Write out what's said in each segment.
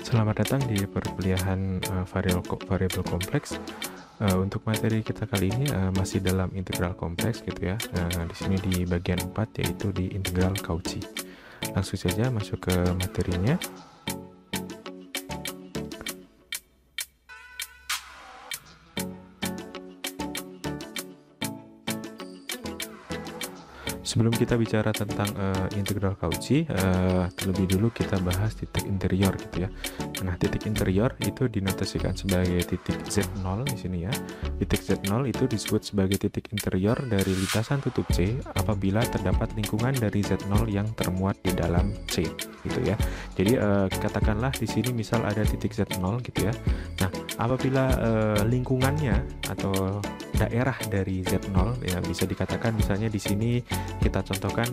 Selamat datang di perkuliahan variabel kompleks. Untuk materi kita kali ini masih dalam integral kompleks gitu ya. Di sini di bagian 4 yaitu di integral Cauchy. Langsung saja masuk ke materinya. Sebelum kita bicara tentang integral Cauchy, terlebih dulu kita bahas titik interior gitu ya. Nah, titik interior itu dinotasikan sebagai titik Z0 di sini ya. Titik Z0 itu disebut sebagai titik interior dari lintasan tutup C apabila terdapat lingkungan dari Z0 yang termuat di dalam C gitu ya. Jadi katakanlah di sini misal ada titik Z0 gitu ya. Nah, apabila lingkungannya atau daerah dari Z0 ya, bisa dikatakan misalnya di sini kita contohkan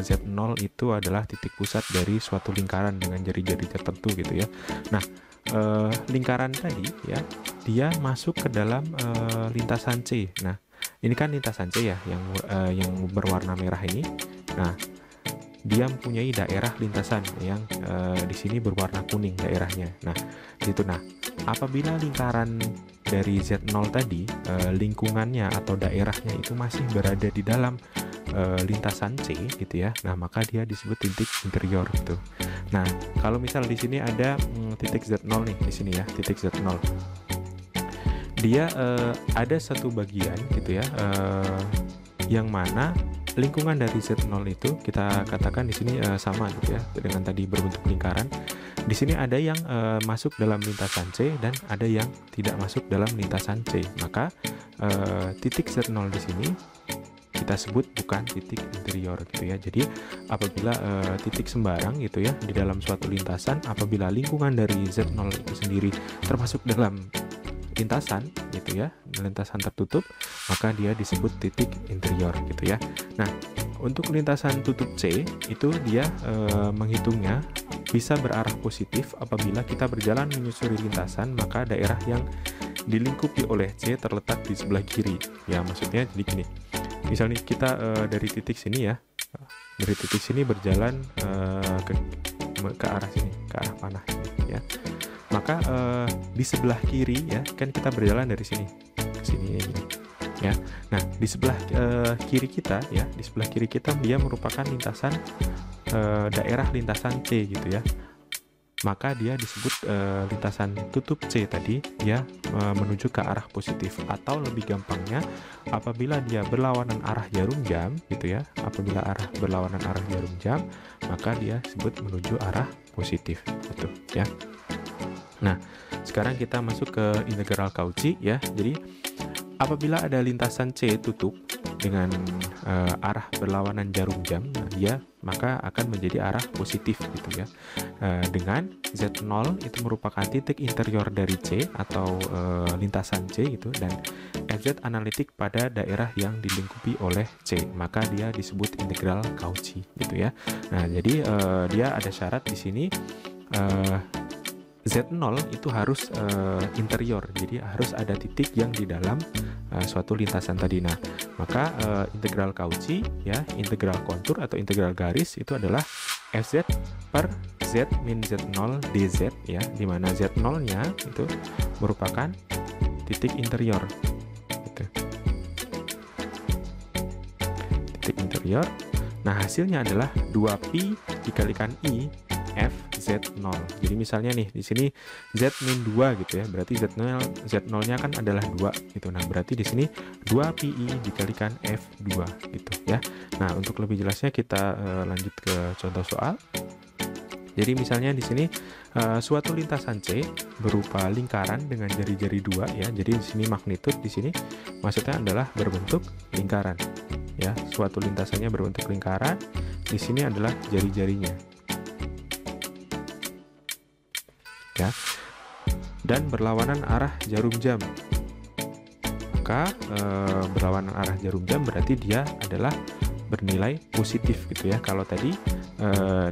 Z0 itu adalah titik pusat dari suatu lingkaran dengan jari-jari tertentu gitu ya. Nah, lingkaran tadi ya, dia masuk ke dalam lintasan C. Nah, ini kan lintasan C ya yang berwarna merah ini. Nah, dia mempunyai daerah lintasan yang di sini berwarna kuning daerahnya. Nah, gitu. Nah, apabila lingkaran dari Z0 tadi lingkungannya atau daerahnya itu masih berada di dalam lintasan C gitu ya. Nah, maka dia disebut titik interior gitu. Nah, kalau misal di sini ada titik Z0 nih di sini ya, titik Z0. Dia ada satu bagian gitu ya, yang mana lingkungan dari Z0 itu kita katakan di sini sama gitu ya dengan tadi berbentuk lingkaran. Di sini ada yang masuk dalam lintasan C dan ada yang tidak masuk dalam lintasan C. Maka titik Z0 di sini kita sebut bukan titik interior gitu ya. Jadi apabila titik sembarang gitu ya di dalam suatu lintasan, apabila lingkungan dari Z0 itu sendiri termasuk dalam lintasan gitu ya, lintasan tertutup, maka dia disebut titik interior gitu ya. Nah, untuk lintasan tutup C itu dia menghitungnya bisa berarah positif apabila kita berjalan menyusuri lintasan, maka daerah yang dilingkupi oleh C terletak di sebelah kiri. Ya, maksudnya jadi gini. Misalnya kita dari titik sini ya, dari titik sini berjalan ke arah sini, ke arah panah ini, ya. Maka di sebelah kiri ya, kan kita berjalan dari sini ke sini gini, ya. Nah, di sebelah kiri kita ya, di sebelah kiri kita dia merupakan lintasan daerah lintasan C gitu ya. Maka dia disebut lintasan tutup C tadi ya, menuju ke arah positif, atau lebih gampangnya apabila dia berlawanan arah jarum jam gitu ya, apabila berlawanan arah jarum jam, maka dia disebut menuju arah positif gitu ya. Nah, sekarang kita masuk ke integral Cauchy ya. Jadi apabila ada lintasan C tutup dengan arah berlawanan jarum jam, dia maka akan menjadi arah positif gitu ya. Dengan Z0 itu merupakan titik interior dari C atau lintasan C gitu, dan FZ analitik pada daerah yang dilingkupi oleh C, maka dia disebut integral Cauchy gitu ya. Nah, jadi dia ada syarat di sini, Z0 itu harus interior, jadi harus ada titik yang di dalam suatu lintasan tadi. Nah, maka integral Cauchy ya, integral kontur atau integral garis itu adalah Fz per Z min Z0 dz ya, dimana Z0-nya itu merupakan titik interior gitu. Titik interior. Nah, hasilnya adalah 2pi dikalikan I F Z0. Jadi misalnya nih di sini Z min 2 gitu ya, berarti Z0-nya kan adalah 2 gitu. Nah, berarti di sini 2pi dikalikan F2 gitu ya. Nah, untuk lebih jelasnya kita lanjut ke contoh soal. Jadi misalnya di sini suatu lintasan C berupa lingkaran dengan jari-jari 2 ya. Jadi di sini magnitud di sini maksudnya adalah berbentuk lingkaran ya. Suatu lintasannya berbentuk lingkaran, di sini adalah jari-jarinya. Ya, dan berlawanan arah jarum jam. Maka berlawanan arah jarum jam berarti dia adalah bernilai positif gitu ya. Kalau tadi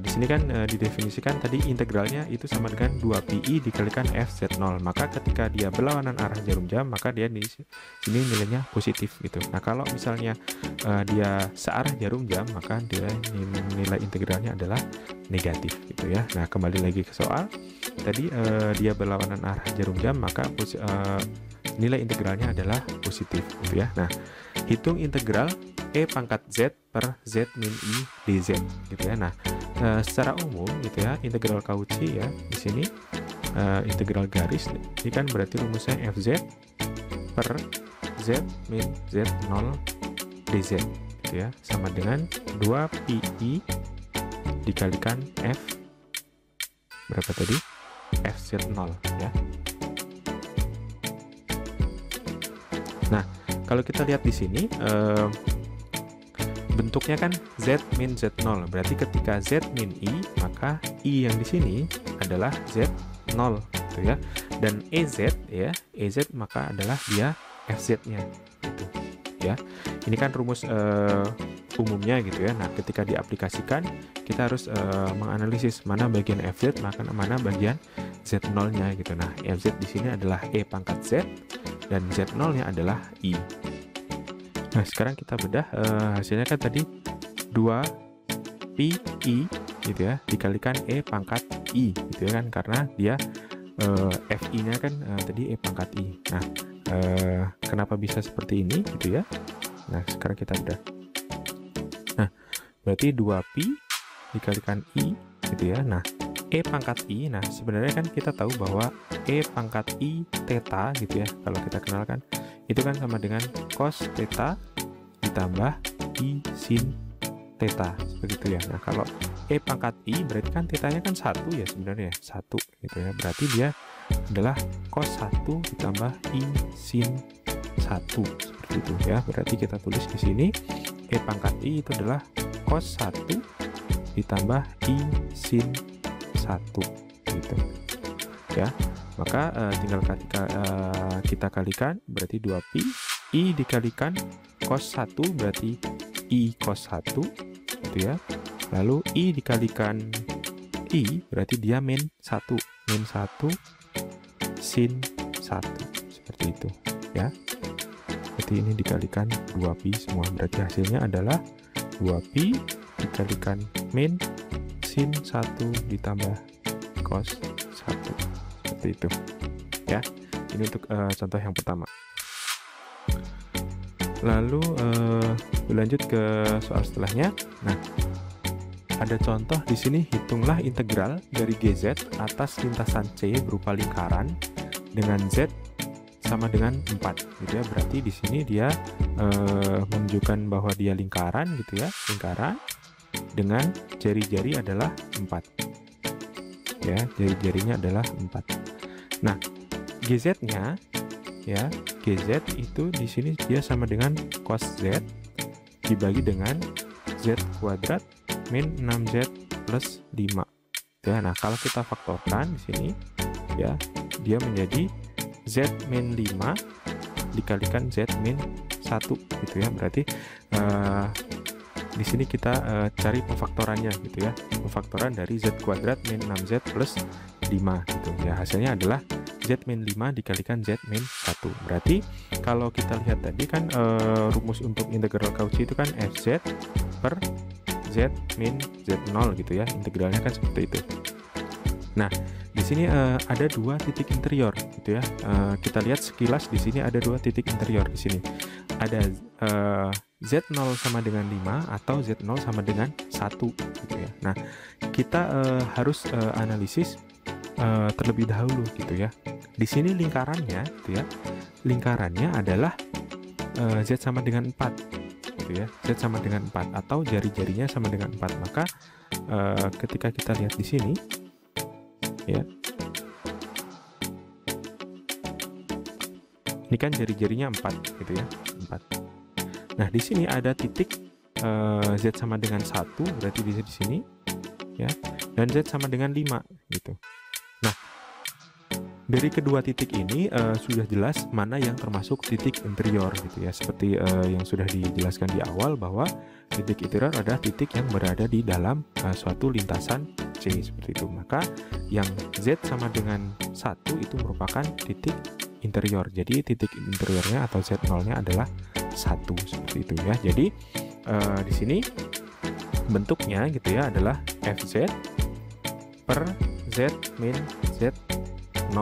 di sini kan didefinisikan tadi integralnya itu sama dengan 2pi dikalikan fz0. Maka ketika dia berlawanan arah jarum jam, maka dia di sini nilainya positif gitu. Nah, kalau misalnya dia searah jarum jam, maka dia nilai integralnya adalah negatif gitu ya. Nah, kembali lagi ke soal tadi, dia berlawanan arah jarum jam, maka nilai integralnya adalah positif gitu ya. Nah, hitung integral e pangkat z per z min i dz gitu ya. Nah, secara umum gitu ya, integral Cauchy ya di sini integral garis ini kan berarti rumusnya fz per z min z0 dz gitu ya, sama dengan 2pi dikalikan f berapa tadi? fz0 ya. Nah, kalau kita lihat di sini bentuknya kan z min z0, berarti ketika z min i, maka i yang di sini adalah z0 gitu ya. Dan ez ya, ez maka adalah dia fz-nya gitu ya. Ini kan rumus umumnya gitu ya. Nah, ketika diaplikasikan kita harus menganalisis mana bagian fz, maka mana bagian z0-nya gitu. Nah, fz di sini adalah e pangkat z dan z0-nya adalah i. Nah, sekarang kita bedah hasilnya kan tadi 2pi gitu ya dikalikan e pangkat i gitu ya kan, karena dia fi-nya kan tadi e pangkat i. Nah, kenapa bisa seperti ini gitu ya. Nah, sekarang kita bedah. Nah, berarti 2pi dikalikan i gitu ya. Nah, e pangkat i, nah sebenarnya kan kita tahu bahwa e pangkat i theta gitu ya, kalau kita kenalkan itu kan sama dengan cos theta ditambah i sin theta, begitu ya. Nah, kalau e pangkat i berarti kan tetanya kan 1 ya sebenarnya, 1 gitu ya. Berarti dia adalah cos 1 ditambah i sin 1 seperti itu ya. Berarti kita tulis di sini e pangkat i itu adalah cos 1 ditambah i sin 1 gitu ya. Maka tinggal kita kalikan, berarti 2pi i dikalikan cos 1 berarti i cos 1 gitu ya. Lalu i dikalikan i berarti dia min 1 sin 1 seperti itu ya. Berarti ini dikalikan 2pi semua, berarti hasilnya adalah 2pi dikalikan min sin 1 ditambah cos 1 seperti itu ya. Ini untuk contoh yang pertama. Lalu berlanjut ke soal setelahnya. Nah, ada contoh di sini, hitunglah integral dari GZ atas lintasan C berupa lingkaran dengan Z sama dengan 4 gitu ya. Berarti di sini dia menunjukkan bahwa dia lingkaran gitu ya, lingkaran dengan jari-jari adalah 4 ya, jari-jarinya adalah 4. Nah, GZ-nya ya, GZ itu di sini dia sama dengan cos Z dibagi dengan Z kuadrat min 6Z plus 5 ya. Nah, kalau kita faktorkan di sini ya, dia menjadi Z min 5 dikalikan Z min 1 gitu ya. Berarti di sini kita cari pemfaktorannya gitu ya, pemfaktoran dari Z kuadrat min 6Z plus 5 gitu ya. Hasilnya adalah Z min 5 dikalikan Z min 1. Berarti kalau kita lihat tadi kan rumus untuk integral Cauchy itu kan Fz per Z min Z0 gitu ya. Integralnya kan seperti itu. Nah, di sini ada 2 titik interior gitu ya. Kita lihat sekilas di sini ada 2 titik interior di sini. Ada Z0 sama dengan 5 atau Z0 sama dengan 1 gitu ya. Nah, kita harus analisis terlebih dahulu gitu ya. Di sini lingkarannya gitu ya. Lingkarannya adalah Z sama dengan 4 gitu ya. Z sama dengan 4 atau jari-jarinya sama dengan 4. Maka ketika kita lihat di sini ya. Ini kan jari-jarinya 4 gitu ya. 4. Nah, di sini ada titik Z sama dengan 1 berarti di sini ya. Dan Z sama dengan 5 gitu. Nah, Dari kedua titik ini sudah jelas mana yang termasuk titik interior gitu ya. Seperti yang sudah dijelaskan di awal bahwa titik interior adalah titik yang berada di dalam suatu lintasan C seperti itu. Maka yang Z sama dengan 1 itu merupakan titik interior. Jadi titik interiornya atau Z0-nya adalah 1 seperti itu ya. Jadi di sini bentuknya gitu ya adalah Fz per Z min Z0,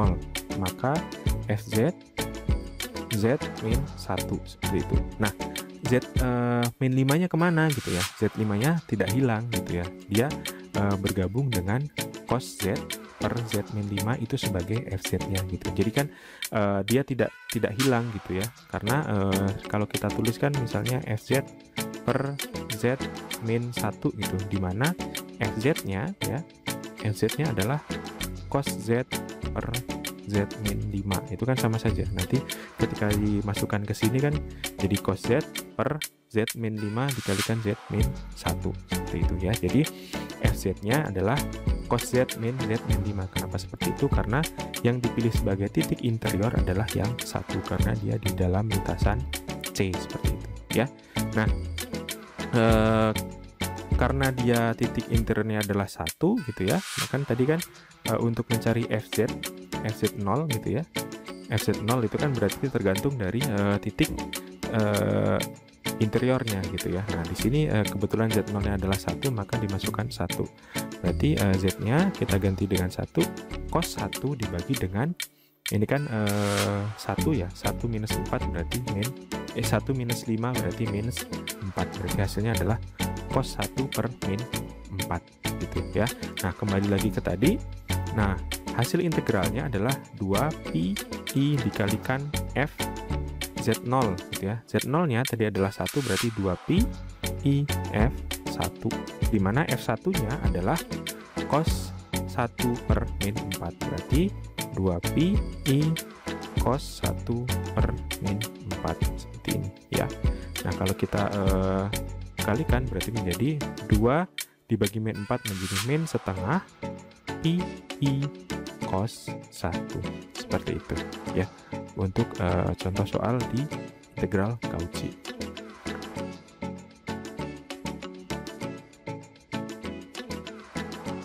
maka Fz Z min 1 seperti itu. Nah, Z min 5 nya kemana gitu ya. Z5 nya tidak hilang gitu ya, dia bergabung dengan cos Z per Z min 5 itu sebagai Fz nya gitu. Jadi kan dia tidak hilang gitu ya, karena kalau kita tuliskan misalnya Fz per Z min 1 gitu, dimana Fz nya ya, Fz nya adalah cos Z per Z min 5, itu kan sama saja. Nanti ketika dimasukkan ke sini kan jadi cos Z per Z min 5 dikalikan Z min 1 seperti itu ya. Jadi Fz nya adalah cos Z min Z min 5. Kenapa seperti itu? Karena yang dipilih sebagai titik interior adalah yang 1, karena dia di dalam lintasan C seperti itu ya. Nah, karena dia titik interiornya adalah 1 gitu ya, kan tadi kan untuk mencari Fz0 gitu ya, Fz0 itu kan berarti tergantung dari titik interiornya gitu ya. Nah, di sini kebetulan Z0-nya adalah 1, maka dimasukkan 1. Berarti Z-nya kita ganti dengan 1, cos 1 dibagi dengan ini kan 1 ya, 1 minus 4 berarti 1 minus 5 berarti minus 4. Berarti hasilnya adalah cos 1 per min 4 gitu ya. Nah, kembali lagi ke tadi. Nah, hasil integralnya adalah 2pi I dikalikan F Z0 gitu ya. Z0-nya tadi adalah 1, berarti 2pi I F1, dimana F1-nya adalah cos 1 per min 4, berarti 2pi I cos 1 per min 4 seperti ini ya. Nah, kalau kita kalikan berarti menjadi 2 dibagi min 4 menjadi min setengah pi I cos 1 seperti itu ya, untuk contoh soal di integral Cauchy.